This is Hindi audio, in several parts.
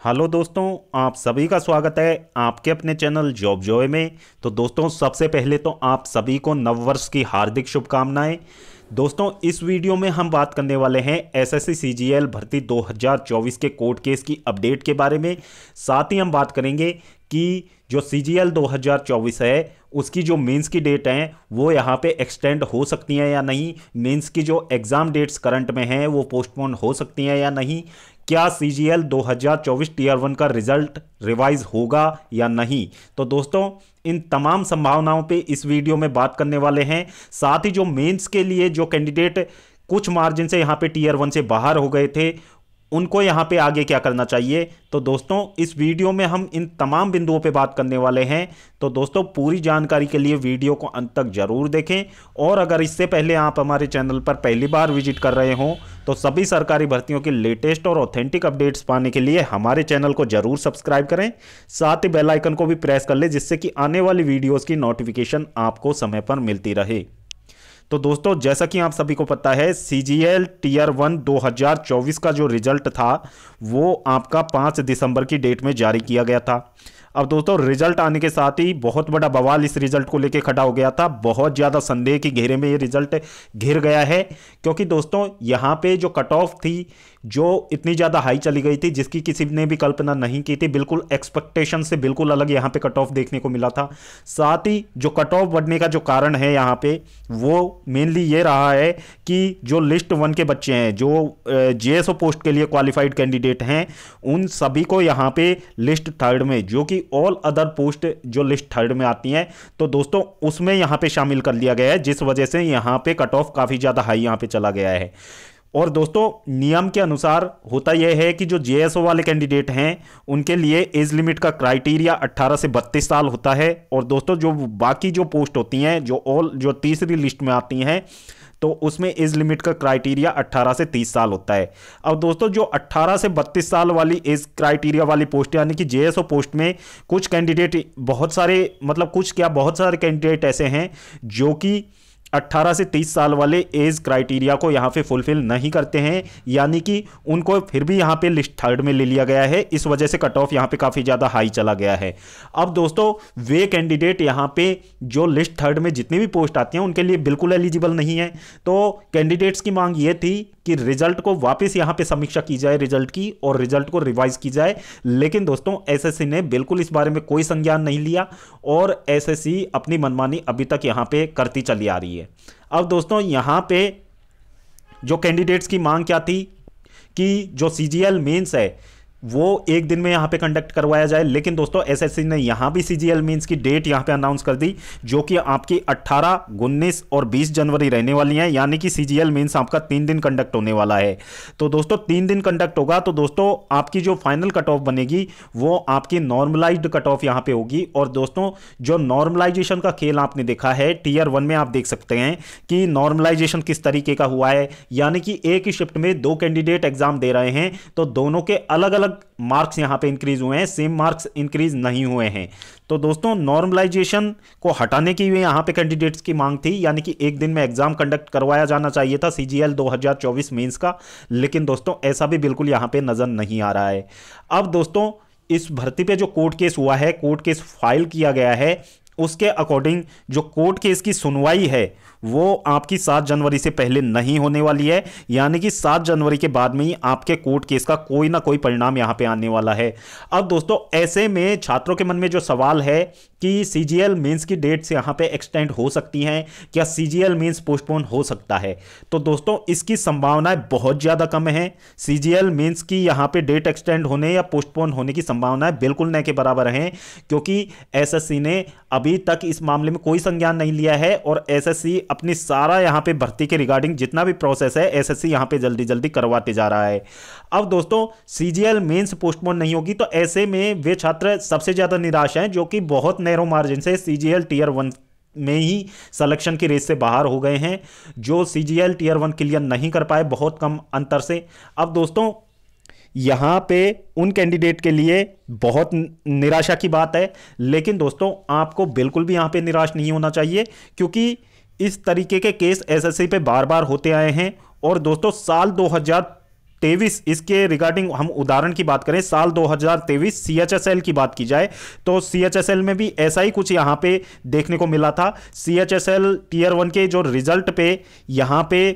हेलो दोस्तों, आप सभी का स्वागत है आपके अपने चैनल जॉब जॉय में। तो दोस्तों, सबसे पहले तो आप सभी को नववर्ष की हार्दिक शुभकामनाएं। दोस्तों, इस वीडियो में हम बात करने वाले हैं एसएससी सीजीएल भर्ती 2024 के कोर्ट केस की अपडेट के बारे में। साथ ही हम बात करेंगे कि जो सीजीएल 2024 है उसकी जो मेंस की डेट हैं वो यहाँ पे एक्सटेंड हो सकती हैं या नहीं, मेंस की जो एग्ज़ाम डेट्स करंट में हैं वो पोस्टपोन हो सकती हैं या नहीं, क्या सीजीएल 2024 टीयर 1 का रिजल्ट रिवाइज होगा या नहीं। तो दोस्तों, इन तमाम संभावनाओं पे इस वीडियो में बात करने वाले हैं। साथ ही जो मेंस के लिए जो कैंडिडेट कुछ मार्जिन से यहाँ पे टीयर 1 से बाहर हो गए थे उनको यहाँ पे आगे क्या करना चाहिए। तो दोस्तों, इस वीडियो में हम इन तमाम बिंदुओं पे बात करने वाले हैं। तो दोस्तों, पूरी जानकारी के लिए वीडियो को अंत तक जरूर देखें। और अगर इससे पहले आप हमारे चैनल पर पहली बार विजिट कर रहे हों तो सभी सरकारी भर्तियों की लेटेस्ट और ऑथेंटिक अपडेट्स पाने के लिए हमारे चैनल को जरूर सब्सक्राइब करें। साथ ही बेल आइकन को भी प्रेस कर लें जिससे कि आने वाली वीडियोज़ की नोटिफिकेशन आपको समय पर मिलती रहे। तो दोस्तों, जैसा कि आप सभी को पता है, सीजीएल टीयर 1 2024 का जो रिजल्ट था वो आपका 5 दिसंबर की डेट में जारी किया गया था। अब दोस्तों, रिजल्ट आने के साथ ही बहुत बड़ा बवाल इस रिजल्ट को लेकर खड़ा हो गया था। बहुत ज़्यादा संदेह के घेरे में ये रिजल्ट घिर गया है, क्योंकि दोस्तों यहाँ पे जो कट ऑफ थी जो इतनी ज़्यादा हाई चली गई थी जिसकी किसी ने भी कल्पना नहीं की थी। बिल्कुल एक्सपेक्टेशन से बिल्कुल अलग यहाँ पे कट ऑफ देखने को मिला था। साथ ही जो कट ऑफ बढ़ने का जो कारण है यहाँ पे वो मेनली ये रहा है कि जो लिस्ट 1 के बच्चे हैं, जो जेएसओ पोस्ट के लिए क्वालिफाइड कैंडिडेट हैं, उन सभी को यहाँ पे लिस्ट 3rd में, जो कि ऑल अदर पोस्ट जो लिस्ट 3rd में आती हैं, तो दोस्तों उसमें यहाँ पे शामिल कर लिया गया है, जिस वजह से यहाँ पे कट ऑफ काफ़ी ज़्यादा हाई यहाँ पे चला गया है। और दोस्तों, नियम के अनुसार होता यह है कि जो जेएसओ वाले कैंडिडेट हैं उनके लिए एज लिमिट का क्राइटेरिया 18 से 32 साल होता है। और दोस्तों, जो बाकी जो पोस्ट होती हैं जो तीसरी लिस्ट में आती हैं तो उसमें एज लिमिट का क्राइटेरिया 18 से 30 साल होता है। अब दोस्तों, जो 18 से 32 साल वाली एज क्राइटेरिया वाली पोस्ट यानी कि जेएसओ पोस्ट में कुछ कैंडिडेट बहुत सारे कैंडिडेट ऐसे हैं जो कि 18 से 30 साल वाले एज क्राइटेरिया को यहाँ पे फुलफिल नहीं करते हैं, यानी कि उनको फिर भी यहाँ पे लिस्ट 3rd में ले लिया गया है। इस वजह से कट ऑफ यहाँ पे काफ़ी ज़्यादा हाई चला गया है। अब दोस्तों, वे कैंडिडेट यहाँ पे जो लिस्ट 3rd में जितनी भी पोस्ट आती हैं उनके लिए बिल्कुल एलिजिबल नहीं है। तो कैंडिडेट्स की मांग ये थी कि रिजल्ट को वापस यहाँ पे समीक्षा की जाए रिजल्ट की, और रिजल्ट को रिवाइज की जाए। लेकिन दोस्तों, एसएससी ने बिल्कुल इस बारे में कोई संज्ञान नहीं लिया और एसएससी अपनी मनमानी अभी तक यहाँ पे करती चली आ रही है। अब दोस्तों, यहाँ पे जो कैंडिडेट्स की मांग क्या थी कि जो सीजीएल मेंस है वो एक दिन में यहाँ पे कंडक्ट करवाया जाए। लेकिन दोस्तों, एसएससी ने यहाँ भी सीजीएल मेंस की डेट यहाँ पे अनाउंस कर दी, जो कि आपकी 18, 19 और 20 जनवरी रहने वाली हैं, यानी कि सीजीएल मेंस आपका 3 दिन कंडक्ट होने वाला है। तो दोस्तों, 3 दिन कंडक्ट होगा तो दोस्तों आपकी जो फाइनल कट ऑफ बनेगी वो आपकी नॉर्मलाइज्ड कट ऑफ यहाँ पे होगी। और दोस्तों, जो नॉर्मलाइजेशन का खेल आपने देखा है टीयर 1 में, आप देख सकते हैं कि नॉर्मलाइजेशन किस तरीके का हुआ है, यानी कि एक ही शिफ्ट में 2 कैंडिडेट एग्जाम दे रहे हैं तो दोनों के अलग अलग मार्क्स यहां पे इंक्रीज हुए हैं, सेम मार्क्स इंक्रीज नहीं हुए हैं। तो दोस्तों, नॉर्मलाइजेशन को हटाने की यहां पे कैंडिडेट्स की मांग थी, यानी कि एक दिन में एग्जाम कंडक्ट करवाया जाना चाहिए था सीजीएल 2024 मेंस का। लेकिन दोस्तों, ऐसा भी बिल्कुल यहां पे नजर नहीं आ रहा है। अब दोस्तों, इस भर्ती पे जो कोर्ट केस हुआ है, कोर्ट केस फाइल किया गया है, उसके अकॉर्डिंग जो कोर्ट केस की सुनवाई है वो आपकी 7 जनवरी से पहले नहीं होने वाली है, यानी कि 7 जनवरी के बाद में ही आपके कोर्ट केस का कोई ना कोई परिणाम यहां पे आने वाला है। अब दोस्तों, ऐसे में छात्रों के मन में जो सवाल है कि सीजीएल मेंस की डेट्स यहां पे एक्सटेंड हो सकती हैं, क्या सीजीएल मेंस पोस्टपोन हो सकता है, तो दोस्तों इसकी संभावनाएं बहुत ज़्यादा कम है। सीजीएल मेंस की यहां पे डेट एक्सटेंड होने या पोस्टपोन होने की संभावनाएं बिल्कुल न के बराबर हैं, क्योंकि एसएससी ने अभी तक इस मामले में कोई संज्ञान नहीं लिया है और एसएससी अपनी सारा यहां पे भर्ती के रिगार्डिंग जितना भी प्रोसेस है एसएससी यहां पे जल्दी जल्दी करवाते जा रहा है। अब दोस्तों, सीजीएल मेंस पोस्टपोन नहीं होगी तो ऐसे में वे छात्र सबसे ज्यादा निराश हैं जो कि बहुत नैरो मार्जिन से सीजीएल टीयर 1 में ही सिलेक्शन की रेस से बाहर हो गए हैं, जो सीजीएल टीयर 1 क्लियर नहीं कर पाए बहुत कम अंतर से। अब दोस्तों, यहाँ पे उन कैंडिडेट के लिए बहुत निराशा की बात है, लेकिन दोस्तों आपको बिल्कुल भी यहाँ पे निराश नहीं होना चाहिए, क्योंकि इस तरीके के केस एसएससी पे बार बार होते आए हैं। और दोस्तों, साल 2023 इसके रिगार्डिंग हम उदाहरण की बात करें, साल 2023 सीएचएसएल की बात की जाए तो सीएचएसएल में भी ऐसा ही कुछ यहां पे देखने को मिला था। सीएचएसएल टीयर 1 के जो रिजल्ट पे यहां पे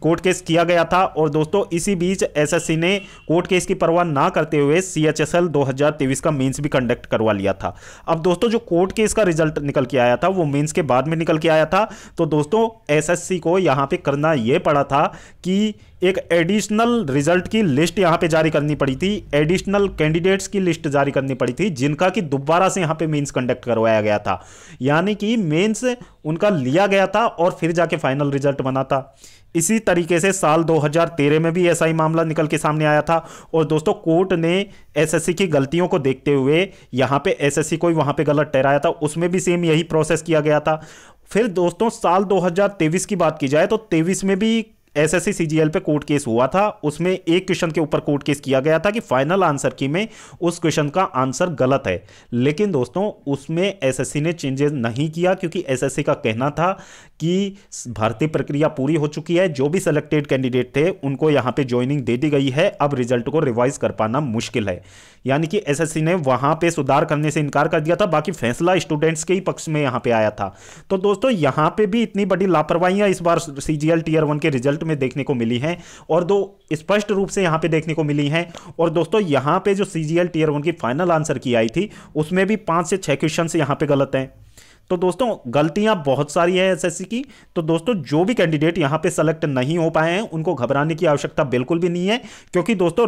कोर्ट केस किया गया था और दोस्तों इसी बीच एसएससी ने कोर्ट केस की परवाह ना करते हुए सीएचएसएल 2023 का मेंस भी कंडक्ट करवा लिया था। अब दोस्तों जो कोर्ट केस का रिजल्ट निकल के आया था वो मेंस के बाद में निकल के आया था, तो दोस्तों एसएससी को यहां पे करना यह पड़ा था कि एक एडिशनल रिजल्ट की लिस्ट यहां पे जारी करनी पड़ी थी, एडिशनल कैंडिडेट्स की लिस्ट जारी करनी पड़ी थी जिनका कि दोबारा से यहां पे मेंस कंडक्ट करवाया गया था। यानी कि मेंस उनका लिया गया था और फिर जाके फाइनल रिजल्ट बना था। इसी तरीके से साल 2013 में भी ऐसा ही मामला निकल के सामने आया था और दोस्तों कोर्ट ने एसएससी की गलतियों को देखते हुए यहां पे एसएससी को वहां पे गलत ठहराया था, उसमें भी सेम यही प्रोसेस किया गया था। फिर दोस्तों साल 2023 की बात की जाए तो 23 में भी एसएससी सीजीएल पे कोर्ट केस हुआ था। उसमें एक क्वेश्चन के ऊपर कोर्ट केस किया गया था कि फाइनल आंसर की में उस क्वेश्चन का आंसर गलत है, लेकिन दोस्तों उसमें एसएससी ने चेंजेस नहीं किया क्योंकि एसएससी का कहना था कि भर्ती प्रक्रिया पूरी हो चुकी है, जो भी सिलेक्टेड कैंडिडेट थे उनको यहां पे ज्वाइनिंग दे दी गई है, अब रिजल्ट को रिवाइज कर पाना मुश्किल है। यानी कि एसएससी ने वहां पे सुधार करने से इनकार कर दिया था, बाकी फैसला स्टूडेंट्स के ही पक्ष में यहां पे आया था। तो दोस्तों यहां पे भी इतनी बड़ी लापरवाहियां इस बार सीजीएल टीयर 1 के रिजल्ट में देखने को मिली हैं और दो स्पष्ट रूप से यहां पे देखने को मिली हैं। और दोस्तों यहां पे जो सीजीएल टीयर 1 की फाइनल आंसर की आई थी उसमें भी 5 से 6 क्वेश्चन यहां पे गलत हैं। तो दोस्तों गलतियां बहुत सारी है एसएससी की। तो दोस्तों जो भी कैंडिडेट यहां पे सेलेक्ट नहीं हो पाए हैं उनको घबराने की आवश्यकता बिल्कुल भी नहीं है, क्योंकि दोस्तों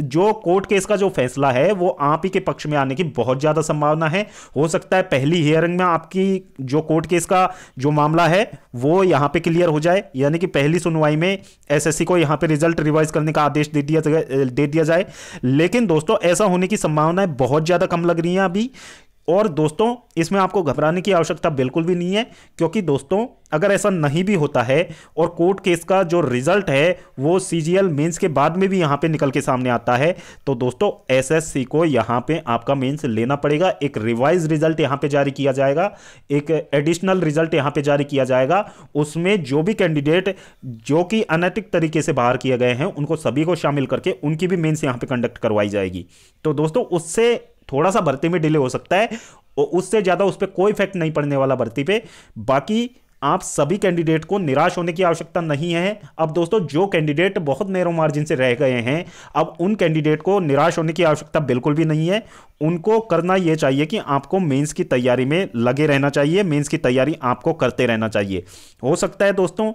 जो कोर्ट केस का जो फैसला है वो आप ही के पक्ष में आने की बहुत ज्यादा संभावना है। हो सकता है पहली हियरिंग में आपकी जो कोर्ट केस का जो मामला है वो यहां पे क्लियर हो जाए, यानी कि पहली सुनवाई में एसएससी को यहां पे रिजल्ट रिवाइज करने का आदेश दे दिया जाए। लेकिन दोस्तों ऐसा होने की संभावनाएं बहुत ज्यादा कम लग रही हैं अभी। और दोस्तों इसमें आपको घबराने की आवश्यकता बिल्कुल भी नहीं है, क्योंकि दोस्तों अगर ऐसा नहीं भी होता है और कोर्ट केस का जो रिजल्ट है वो सीजीएल मेंस के बाद में भी यहां पे निकल के सामने आता है, तो दोस्तों एसएससी को यहां पे आपका मेंस लेना पड़ेगा। एक रिवाइज रिजल्ट यहां पे जारी किया जाएगा, एक एडिशनल रिजल्ट यहां पे जारी किया जाएगा। उसमें जो भी कैंडिडेट जो कि अनैतिक तरीके से बाहर किए गए हैं उनको सभी को शामिल करके उनकी भी मेंस यहां पे कंडक्ट करवाई जाएगी। तो दोस्तों उससे थोड़ा सा भर्ती में डिले हो सकता है और उससे ज्यादा उस पर कोई इफेक्ट नहीं पड़ने वाला भर्ती पे। बाकी आप सभी कैंडिडेट को निराश होने की आवश्यकता नहीं है। अब दोस्तों जो कैंडिडेट बहुत नैरो मार्जिन से रह गए हैं, अब उन कैंडिडेट को निराश होने की आवश्यकता बिल्कुल भी नहीं है। उनको करना यह चाहिए कि आपको मेंस की तैयारी में लगे रहना चाहिए, मेंस की तैयारी आपको करते रहना चाहिए। हो सकता है दोस्तों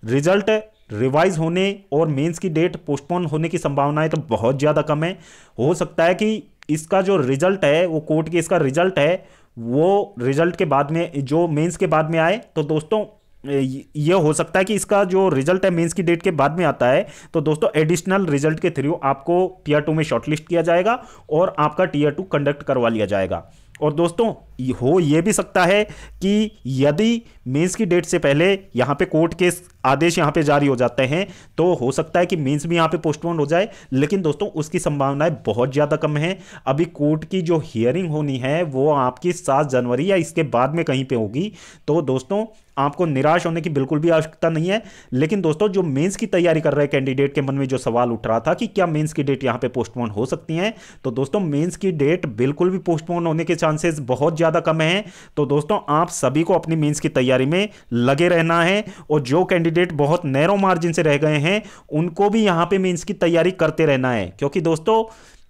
रिजल्ट रिवाइज होने और मेंस की डेट पोस्टपोन होने की संभावनाएं तो बहुत ज्यादा कम है। हो सकता है कि इसका जो रिजल्ट है वो कोर्ट केस का रिजल्ट है वो रिजल्ट के बाद में जो मेंस के बाद में आए। तो दोस्तों ये हो सकता है कि इसका जो रिजल्ट है मेंस की डेट के बाद में आता है, तो दोस्तों एडिशनल रिजल्ट के थ्रू आपको टीयर 2 में शॉर्टलिस्ट किया जाएगा और आपका टीयर 2 कंडक्ट करवा लिया जाएगा। और दोस्तों हो यह भी सकता है कि यदि मेंस की डेट से पहले यहां पे कोर्ट केस आदेश यहां पे जारी हो जाते हैं तो हो सकता है कि मेंस भी यहां पे पोस्टपोन हो जाए, लेकिन दोस्तों उसकी संभावनाएं बहुत ज्यादा कम है। अभी कोर्ट की जो हियरिंग होनी है वो आपकी 7 जनवरी या इसके बाद में कहीं पे होगी। तो दोस्तों आपको निराश होने की बिल्कुल भी आवश्यकता नहीं है। लेकिन दोस्तों जो मेंस की तैयारी कर रहे कैंडिडेट के मन में जो सवाल उठ रहा था कि क्या मेंस की डेट यहां पे पोस्टपोन हो सकती है, तो दोस्तों मेंस की डेट बिल्कुल भी पोस्टपोन होने के चांसेस बहुत ज्यादा कम है। तो दोस्तों आप सभी को अपनी मेंस की तैयारी में लगे रहना है और जो कैंडिडेट बहुत नैरो मार्जिन से रह गए हैं उनको भी यहां पे मेंस की तैयारी करते रहना है, क्योंकि दोस्तों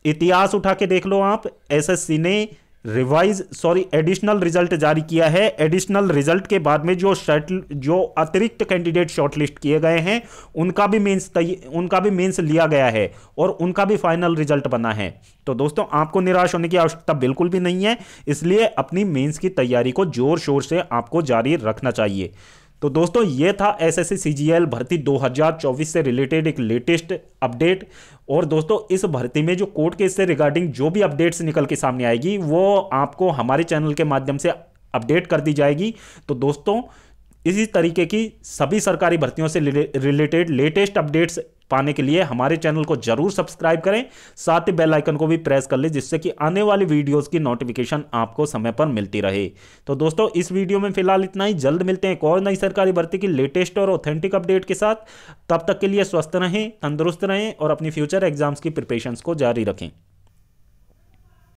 इतिहास उठा के देख लो आप, एसएससी ने एडिशनल रिजल्ट जारी किया है। एडिशनल रिजल्ट के बाद में जो अतिरिक्त कैंडिडेट शॉर्टलिस्ट किए गए हैं उनका भी मेंस लिया गया है और उनका भी फाइनल रिजल्ट बना है। तो दोस्तों आपको निराश होने की आवश्यकता बिल्कुल भी नहीं है, इसलिए अपनी मेंस की तैयारी को जोर शोर से आपको जारी रखना चाहिए। तो दोस्तों ये था एसएससी सीजीएल भर्ती 2024 से रिलेटेड एक लेटेस्ट अपडेट। और दोस्तों इस भर्ती में जो कोर्ट केस से रिगार्डिंग जो भी अपडेट्स निकल के सामने आएगी वो आपको हमारे चैनल के माध्यम से अपडेट कर दी जाएगी। तो दोस्तों इसी तरीके की सभी सरकारी भर्तियों से रिलेटेड लेटेस्ट अपडेट्स पाने के लिए हमारे चैनल को जरूर सब्सक्राइब करें, साथ ही बेल आइकन को भी प्रेस कर लें, जिससे कि आने वाली वीडियोस की नोटिफिकेशन आपको समय पर मिलती रहे। तो दोस्तों इस वीडियो में फिलहाल इतना ही। जल्द मिलते हैं एक और नई सरकारी भर्ती की लेटेस्ट और ऑथेंटिक अपडेट के साथ। तब तक के लिए स्वस्थ रहें, तंदुरुस्त रहें और अपनी फ्यूचर एग्जाम्स की प्रिपरेशंस को जारी रखें।